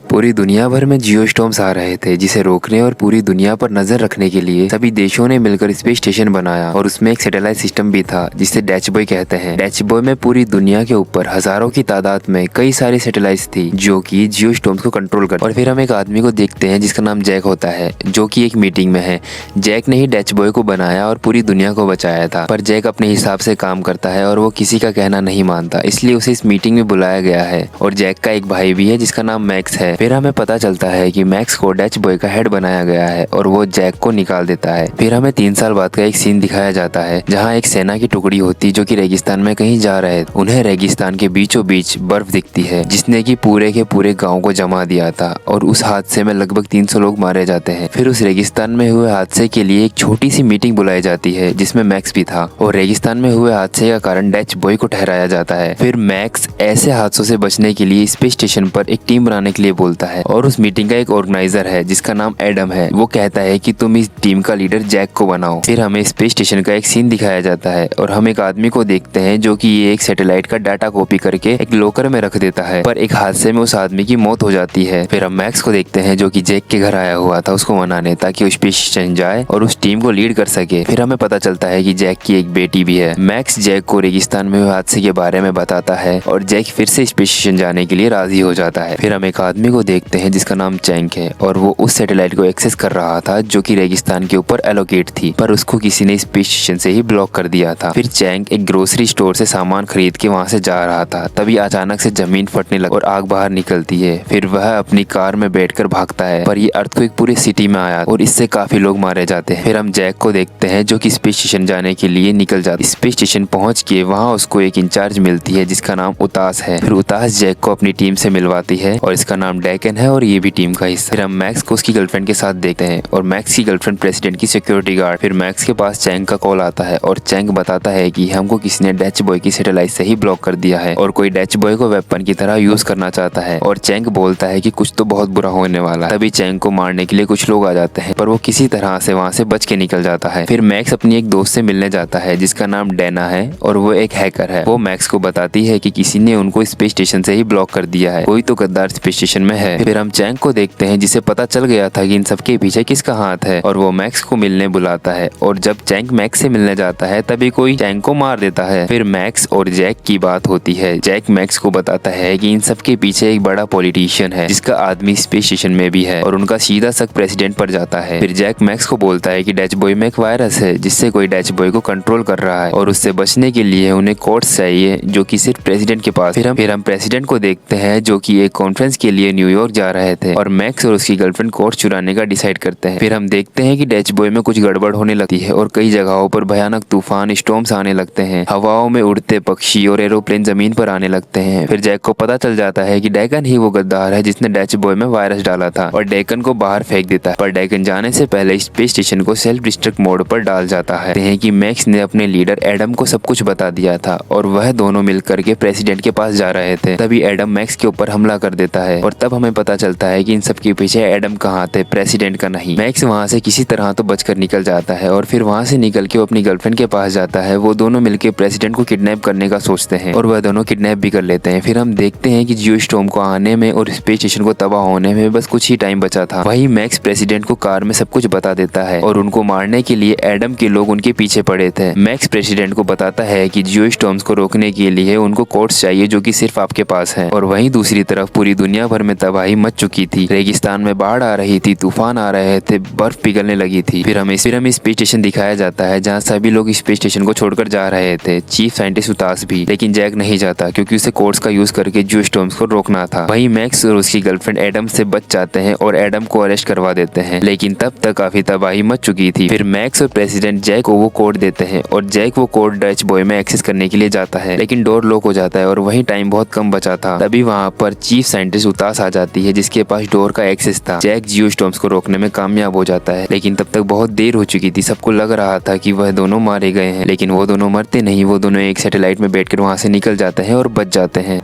पूरी दुनिया भर में जियो स्टॉर्म्स आ रहे थे, जिसे रोकने और पूरी दुनिया पर नजर रखने के लिए सभी देशों ने मिलकर स्पेस स्टेशन बनाया और उसमें एक सैटेलाइट सिस्टम भी था जिसे डैचबॉय कहते हैं। डैचबॉय में पूरी दुनिया के ऊपर हजारों की तादाद में कई सारी सैटेलाइट्स थी जो कि जियो स्टॉर्म्स को कंट्रोल कर। और फिर हम एक आदमी को देखते हैं जिसका नाम जैक होता है, जो कि एक मीटिंग में है। जैक ने ही डैचबॉय को बनाया और पूरी दुनिया को बचाया था, पर जैक अपने हिसाब से काम करता है और वो किसी का कहना नहीं मानता, इसलिए उसे इस मीटिंग में बुलाया गया है। और जैक का एक भाई भी है जिसका नाम मैक्स है। फिर हमें पता चलता है कि मैक्स को डैचबॉय का हेड बनाया गया है और वो जैक को निकाल देता है। फिर हमें 3 साल बाद का एक सीन दिखाया जाता है जहाँ एक सेना की टुकड़ी होती जो कि रेगिस्तान में कहीं जा रहे। उन्हें रेगिस्तान के बीचों बीच बर्फ दिखती है जिसने कि पूरे के पूरे गाँव को जमा दिया था और उस हादसे में लगभग 300 लोग मारे जाते हैं। फिर उस रेगिस्तान में हुए हादसे के लिए एक छोटी सी मीटिंग बुलाई जाती है जिसमें मैक्स भी था और रेगिस्तान में हुए हादसे का कारण डैचबॉय को ठहराया जाता है। फिर मैक्स ऐसे हादसों से बचने के लिए स्पेस स्टेशन पर एक टीम बनाने के लिए बोलता है और उस मीटिंग का एक ऑर्गेनाइजर है जिसका नाम एडम है। वो कहता है कि तुम इस टीम का लीडर जैक को बनाओ। फिर हमें स्पेस स्टेशन का एक सीन दिखाया जाता है और हम एक आदमी को देखते हैं जो कि ये एक सैटेलाइट का डाटा कॉपी करके एक लॉकर में रख देता है, पर एक हादसे में उस आदमी की मौत हो जाती है। फिर हम मैक्स को देखते हैं जो कि जैक के घर आया हुआ था उसको मनाने, ताकि वो स्पेस स्टेशन जाए और उस टीम को लीड कर सके। फिर हमें पता चलता है कि जैक की एक बेटी भी है। मैक्स जैक को रेगिस्तान में हुए हादसे के बारे में बताता है और जैक फिर से स्पेस स्टेशन जाने के लिए राजी हो जाता है। फिर हम एक आदमी को देखते हैं जिसका नाम चैंक है और वो उस सैटेलाइट को एक्सेस कर रहा था जो कि रेगिस्तान के ऊपर एलोकेट थी, पर उसको किसी ने स्पेस स्टेशन से ही ब्लॉक कर दिया था। फिर चैंक एक ग्रोसरी स्टोर से सामान खरीद के वहां से जा रहा था, तभी अचानक से जमीन फटने लगी और आग बाहर निकलती है। फिर वह अपनी कार में बैठकर भागता है, पर ये अर्थक्वेक पूरी सिटी में आया और इससे काफी लोग मारे जाते हैं। फिर हम जैक को देखते हैं जो कि स्पेस स्टेशन जाने के लिए निकल जाता है। स्पेस स्टेशन पहुंच के वहाँ उसको एक इंचार्ज मिलती है जिसका नाम उतास है। फिर उतास जैक को अपनी टीम से मिलवाती है और इसका नाम डैकन है और ये भी टीम का हिस्सा। फिर हम मैक्स को उसकी गर्लफ्रेंड के साथ देखते हैं और मैक्स की गर्लफ्रेंड प्रेसिडेंट की सिक्योरिटी गार्ड। फिर मैक्स के पास चैंग का कॉल आता है और चैंग बताता है कि हमको किसी ने डैचबॉय की सैटेलाइट से ही ब्लॉक कर दिया है और कोई डैचबॉय को वेपन की तरह यूज करना चाहता है। और चैंग बोलता है कि कुछ तो बहुत बुरा होने वाला है। तभी चैंग को मारने के लिए कुछ लोग आ जाते हैं, पर वो किसी तरह से वहाँ से बच के निकल जाता है। फिर मैक्स अपनी एक दोस्त से मिलने जाता है जिसका नाम डैना है और वो एक हैकर है। वो मैक्स को बताती है कि किसी ने उनको स्पेस स्टेशन से ही ब्लॉक कर दिया है, कोई तो गद्दार स्पेस स्टेशन में है। फिर हम चैंग को देखते हैं जिसे पता चल गया था कि इन सबके पीछे किसका हाथ है और वो मैक्स को मिलने बुलाता है। और जब चैंग मैक्स से मिलने जाता है तभी कोई चैंग को मार देता है। फिर मैक्स और जैक की बात होती है। जैक मैक्स को बताता है कि इन सबके पीछे एक बड़ा पॉलिटिशियन है जिसका आदमी स्पेस स्टेशन में भी है और उनका सीधा शक प्रेसिडेंट पर जाता है। फिर जैक मैक्स को बोलता है कि डैचबॉय में एक वायरस है जिससे कोई डैचबॉय को कंट्रोल कर रहा है और उससे बचने के लिए उन्हें कोड्स चाहिए जो कि सिर्फ प्रेसिडेंट के पास। फिर हम प्रेसिडेंट को देखते हैं जो कि एक कॉन्फ्रेंस के लिए न्यूयॉर्क जा रहे थे और मैक्स और उसकी गर्लफ्रेंड कोड्स चुराने का डिसाइड करते हैं। फिर हम देखते हैं कि डैचबॉय में कुछ गड़बड़ होने लगती है और कई जगहों पर भयानक तूफान स्टॉर्म्स आने लगते हैं। हवाओं में उड़ते पक्षी और एरोप्लेन जमीन पर आने लगते हैं। फिर जैक को पता चल जाता है कि डैकन ही वो गद्दार है जिसने डैचबॉय में वायरस डाला था और डैकन को बाहर फेंक देता है, पर डैकन जाने से पहले स्पेस स्टेशन को सेल्फ डिस्ट्रक्ट मोड पर डाल जाता है कि मैक्स ने अपने लीडर एडम को सब कुछ बता दिया था और वह दोनों मिलकर के प्रेसिडेंट के पास जा रहे थे। तभी एडम मैक्स के ऊपर हमला कर देता है और तब हमें पता चलता है कि इन सबके पीछे एडम का हाथ है, प्रेसिडेंट का नहीं। मैक्स वहाँ से किसी तरह तो बचकर निकल जाता है और फिर वहाँ से निकल के वो अपनी गर्लफ्रेंड के पास जाता है। वो दोनों मिलकर प्रेसिडेंट को किडनैप करने का सोचते हैं और वह दोनों किडनैप भी कर लेते हैं। फिर हम देखते हैं कि जियो स्टॉर्म को आने में और स्पेस स्टेशन को तबाह होने में बस कुछ ही टाइम बचा था। वही मैक्स प्रेसिडेंट को कार में सब कुछ बता देता है और उनको मारने के लिए एडम के लोग उनके पीछे पड़े थे। मैक्स प्रेसिडेंट को बताता है कि जियो स्टॉर्म्स को रोकने के लिए उनको कोड्स चाहिए जो कि सिर्फ आपके पास है। और वहीं दूसरी तरफ पूरी दुनिया भर में तबाही मच चुकी थी। रेगिस्तान में बाढ़ आ रही थी, तूफान आ रहे थे, बर्फ पिघलने लगी थी। फिर हमें स्पेस स्टेशन दिखाया जाता है जहाँ सभी लोग स्पेस स्टेशन को छोड़कर जा रहे थे, चीफ साइंटिस्ट उतास भी। लेकिन जैक नहीं जाता क्योंकि उसे कोड्स का यूज करके जियो स्टॉर्म्स को रोकना था। वहीं मैक्स और उसकी गर्लफ्रेंड एडम से बच जाते हैं और एडम को अरेस्ट करवा देते हैं, लेकिन तब तक काफी तबाही मच चुकी थी। फिर मैक्स और प्रेसिडेंट जैक को वो कोड देते हैं और जैक वो कोड डैचबॉय में एक्सेस करने के लिए जाता है, लेकिन डोर लॉक हो जाता है और वही टाइम बहुत कम बचा था। तभी वहाँ पर चीफ साइंटिस्ट उतास आ जाती है जिसके पास डोर का एक्सेस था। जैक जियो स्टॉर्म्स को रोकने में कामयाब हो जाता है, लेकिन तब तक बहुत देर हो चुकी थी। सबको लग रहा था कि वह दोनों मारे गए हैं, लेकिन वो दोनों मरते नहीं। वो दोनों एक सैटेलाइट में बैठकर वहाँ से निकल जाते हैं और बच जाते हैं।